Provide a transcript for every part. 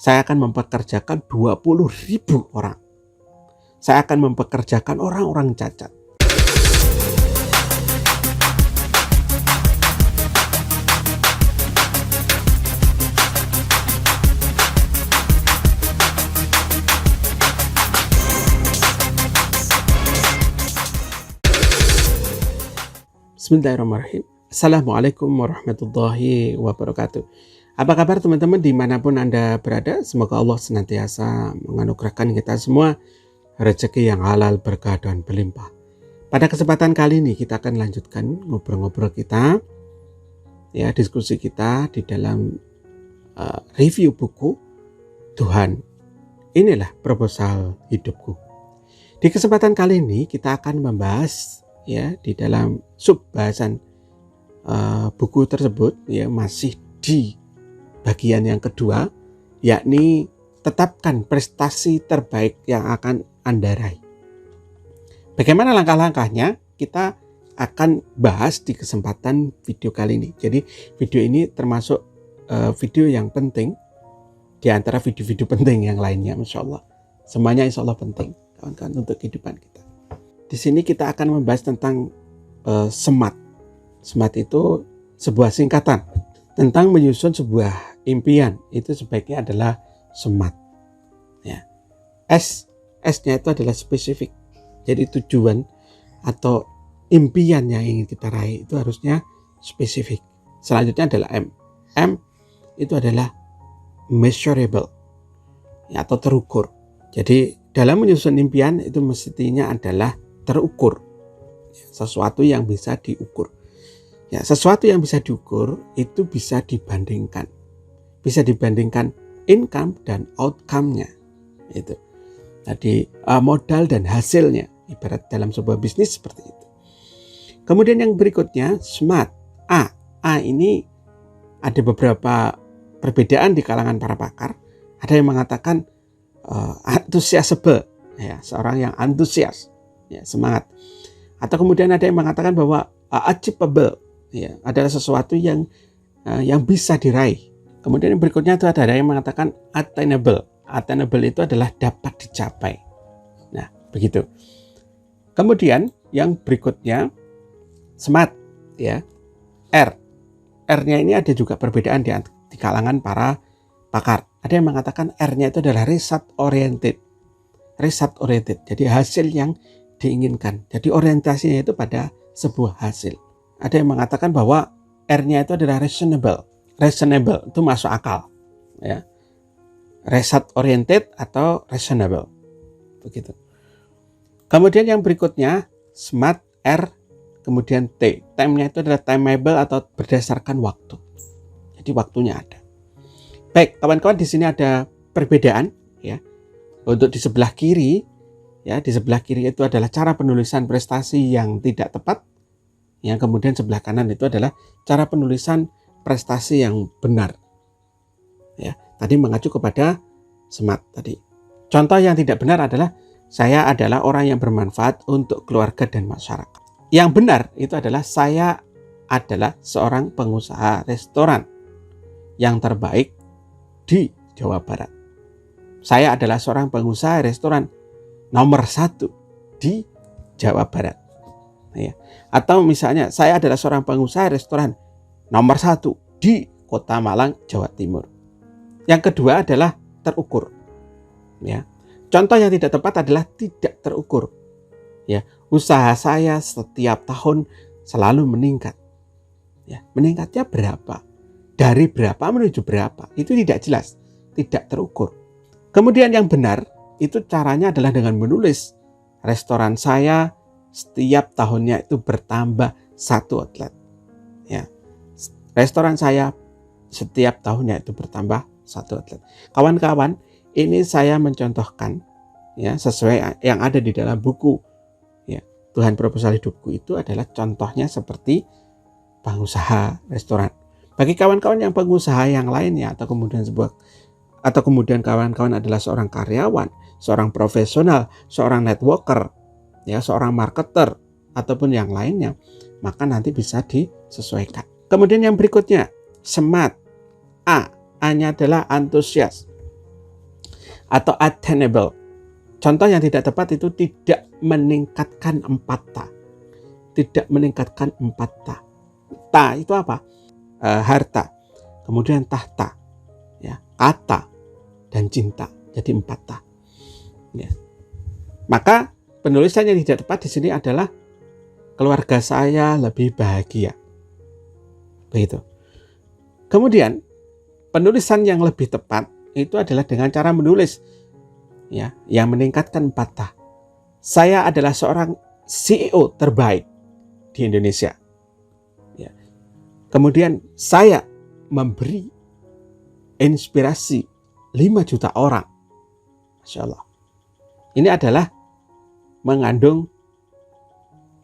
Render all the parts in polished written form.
Saya akan mempekerjakan 20.000 orang. Saya akan mempekerjakan orang-orang cacat. Bismillahirrahmanirrahim. Assalamualaikum warahmatullahi wabarakatuh. Apa kabar teman-teman dimanapun Anda berada? Semoga Allah senantiasa menganugerahkan kita semua rezeki yang halal, berkah, dan berlimpah. Pada kesempatan kali ini kita akan lanjutkan ngobrol-ngobrol kita, ya, diskusi kita di dalam review buku Tuhan, inilah proposal hidupku. Di kesempatan kali ini kita akan membahas, ya, di dalam subbahasan buku tersebut, ya, masih di bagian yang kedua, yakni tetapkan prestasi terbaik yang akan Anda raih. Bagaimana langkah-langkahnya? Kita akan bahas di kesempatan video kali ini. Jadi video ini termasuk video yang penting di antara video-video penting yang lainnya, Masya Allah. Semuanya Insya Allah penting, kawan-kawan, untuk kehidupan kita. Di sini kita akan membahas tentang SMART. SMART itu sebuah singkatan tentang menyusun sebuah impian. Itu sebaiknya adalah SMART. Ya. S-nya itu adalah spesifik. Jadi tujuan atau impian yang ingin kita raih itu harusnya spesifik. Selanjutnya adalah M. M itu adalah measurable, ya, atau terukur. Jadi dalam menyusun impian itu mestinya adalah terukur, sesuatu yang bisa diukur. Ya, sesuatu yang bisa diukur itu bisa dibandingkan income dan outcome-nya. Itu. Jadi modal dan hasilnya, ibarat dalam sebuah bisnis seperti itu. Kemudian yang berikutnya SMART. A ini ada beberapa perbedaan di kalangan para pakar. Ada yang mengatakan enthusiasable, ya, seorang yang antusias, ya, semangat. Atau kemudian ada yang mengatakan bahwa achievable, ya, adalah sesuatu yang bisa diraih. Kemudian yang berikutnya itu ada yang mengatakan attainable. Attainable itu adalah dapat dicapai. Nah, begitu. Kemudian yang berikutnya SMART, ya, R. R-nya ini ada juga perbedaan di kalangan para pakar. Ada yang mengatakan R-nya itu adalah result oriented. Result oriented. Jadi hasil yang diinginkan. Jadi orientasinya itu pada sebuah hasil. Ada yang mengatakan bahwa R-nya itu adalah reasonable. Reasonable itu masuk akal, ya. Result oriented atau reasonable. Begitu. Kemudian yang berikutnya SMART, R, kemudian T. Time-nya itu adalah timeable atau berdasarkan waktu. Jadi waktunya ada. Baik, kawan-kawan, di sini ada perbedaan, ya. Untuk di sebelah kiri, ya, di sebelah kiri itu adalah cara penulisan prestasi yang tidak tepat. Yang kemudian sebelah kanan itu adalah cara penulisan prestasi yang benar. Ya, tadi mengacu kepada SMART tadi. Contoh yang tidak benar adalah saya adalah orang yang bermanfaat untuk keluarga dan masyarakat. Yang benar itu adalah saya adalah seorang pengusaha restoran yang terbaik di Jawa Barat. Saya adalah seorang pengusaha restoran nomor 1 di Jawa Barat. Ya. Atau misalnya saya adalah seorang pengusaha restoran nomor 1 di Kota Malang, Jawa Timur. Yang kedua adalah terukur. Ya. Contoh yang tidak tepat adalah tidak terukur. Ya, usaha saya setiap tahun selalu meningkat. Ya, meningkatnya berapa? Dari berapa menuju berapa? Itu tidak jelas, tidak terukur. Kemudian yang benar itu caranya adalah dengan menulis restoran saya setiap tahunnya itu bertambah 1 outlet. Ya. Restoran saya setiap tahunnya itu bertambah 1 outlet. Kawan-kawan, ini saya mencontohkan, ya, sesuai yang ada di dalam buku, ya, Tuhan Proposal Hidupku. Itu adalah contohnya seperti pengusaha restoran. Bagi kawan-kawan yang pengusaha yang lainnya atau kemudian kawan-kawan adalah seorang karyawan, seorang profesional, seorang networker, ya, seorang marketer ataupun yang lainnya, maka nanti bisa disesuaikan. Kemudian yang berikutnya SMART. A-nya adalah antusias. atau attainable. Contoh yang tidak tepat itu tidak meningkatkan 4 ta. Tidak meningkatkan 4 ta. Ta itu apa? Harta. Kemudian tahta, ya, kata, dan cinta. Jadi 4 ta. Ya. Maka penulisan yang tidak tepat di sini adalah keluarga saya lebih bahagia. Begitu. Kemudian penulisan yang lebih tepat itu adalah dengan cara menulis, ya, yang meningkatkan 4 ta. Saya adalah seorang CEO terbaik di Indonesia. Ya. Kemudian saya memberi inspirasi 5 juta orang. Masya Allah. Ini adalah mengandung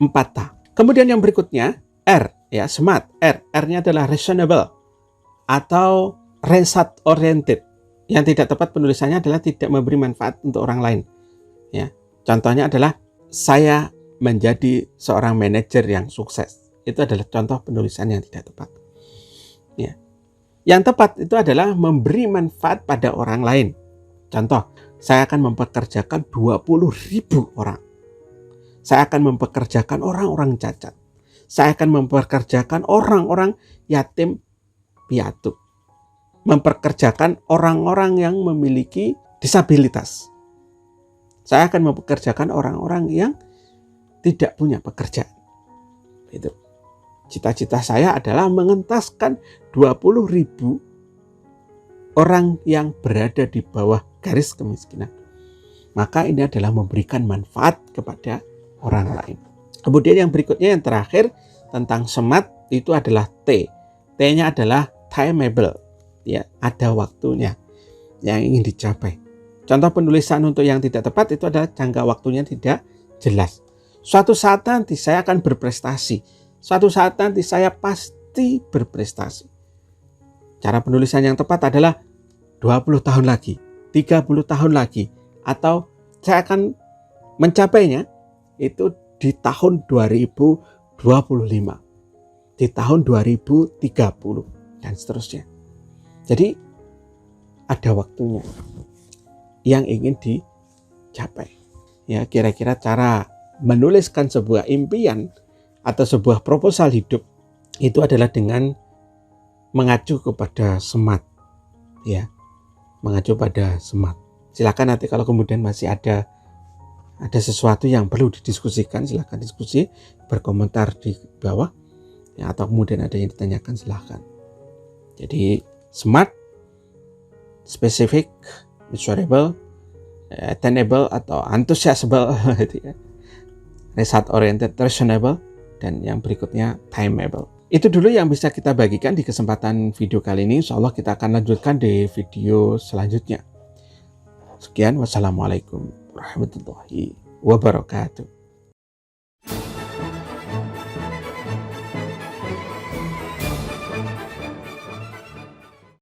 4 ta. Kemudian yang berikutnya R, ya, smart. R-nya adalah reasonable atau result oriented. Yang tidak tepat penulisannya adalah tidak memberi manfaat untuk orang lain. Ya, contohnya adalah saya menjadi seorang manajer yang sukses. Itu adalah contoh penulisan yang tidak tepat. Ya. Yang tepat itu adalah memberi manfaat pada orang lain. Contoh, saya akan mempekerjakan 20.000 orang. Saya akan mempekerjakan orang-orang cacat. Saya akan mempekerjakan orang-orang yatim piatu. Mempekerjakan orang-orang yang memiliki disabilitas. Saya akan mempekerjakan orang-orang yang tidak punya pekerjaan. Itu. Cita-cita saya adalah mengentaskan 20.000 orang yang berada di bawah garis kemiskinan. Maka ini adalah memberikan manfaat kepada orang lain. Kemudian yang berikutnya, yang terakhir tentang smart itu adalah T. T-nya adalah timeable. Ya, ada waktunya yang ingin dicapai. Contoh penulisan untuk yang tidak tepat itu adalah jangka waktunya tidak jelas. Suatu saat nanti saya akan berprestasi. Suatu saat nanti saya pasti berprestasi. Cara penulisan yang tepat adalah 20 tahun lagi, 30 tahun lagi, atau saya akan mencapainya itu di tahun 2025, di tahun 2030, dan seterusnya. Jadi ada waktunya yang ingin dicapai. Ya, kira-kira cara menuliskan sebuah impian atau sebuah proposal hidup itu adalah dengan mengacu kepada SMART, ya, mengacu pada SMART. Silakan nanti kalau kemudian masih ada sesuatu yang perlu didiskusikan, silakan diskusi, berkomentar di bawah, ya, atau kemudian ada yang ditanyakan, silakan. Jadi SMART, specific, measurable, attainable atau enthusiasable, result oriented, reasonable, dan yang berikutnya timeable. Itu dulu yang bisa kita bagikan di kesempatan video kali ini. Insya Allah kita akan lanjutkan di video selanjutnya. Sekian, wassalamualaikum warahmatullahi wabarakatuh.